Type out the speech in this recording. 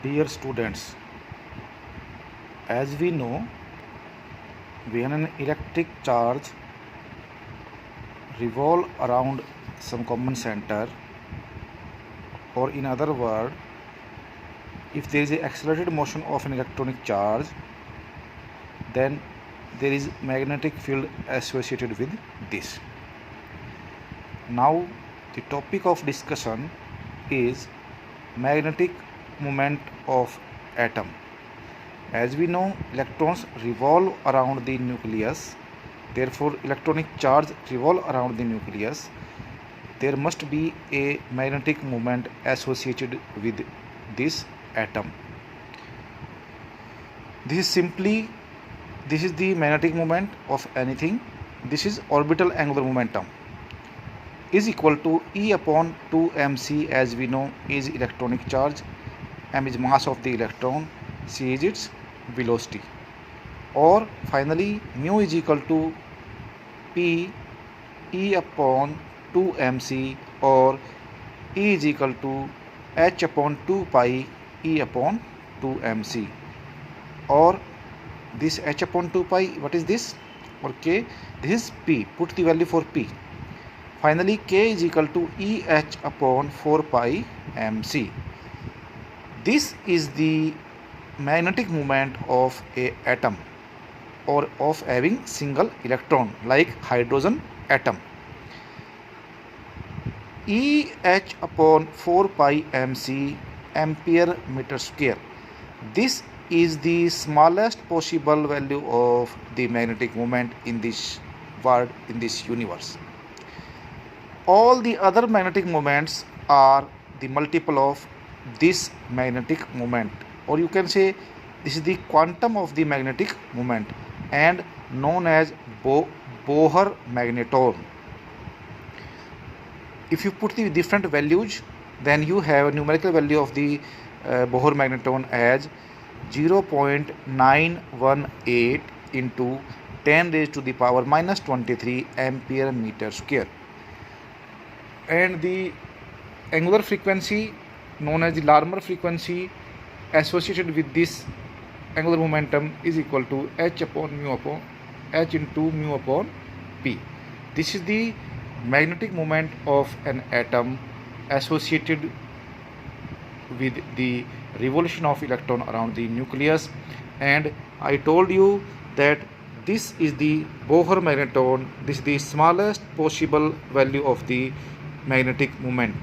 Dear students, as we know, when an electric charge revolve around some common center, or in other word, if there is a accelerated motion of an electronic charge, then there is magnetic field associated with this. Now the topic of discussion is magnetic moment of atom. As we know, electrons revolve around the nucleus, therefore electronic charge revolve around the nucleus. There must be a magnetic moment associated with this atom. This is the magnetic moment of anything. This is orbital angular momentum is equal to E upon 2mc. As we know, is electronic charge, m is mass of the electron, c is its velocity, or finally mu is equal to p E upon 2mc, or E is equal to h upon 2 pi E upon 2mc, or this h upon 2 pi, what is this? Okay, this is p. Put the value for p. Finally, k is equal to Eh upon 4 pi mc. This is the magnetic moment of a atom, or of having single electron, like hydrogen atom. Eh upon 4 pi mc ampere meter square. This is the smallest possible value of the magnetic moment in this world, in this universe. All the other magnetic moments are the multiple of this magnetic moment, or you can say this is the quantum of the magnetic moment and known as Bohr magneton. If you put the different values, then you have a numerical value of the Bohr magneton as 0.918 into 10 raised to the power minus 23 ampere meter square. And the angular frequency known as the Larmor frequency associated with this angular momentum is equal to h into mu upon p. This is the magnetic moment of an atom associated with the revolution of electron around the nucleus. And I told you that this is the Bohr magneton. This is the smallest possible value of the magnetic moment.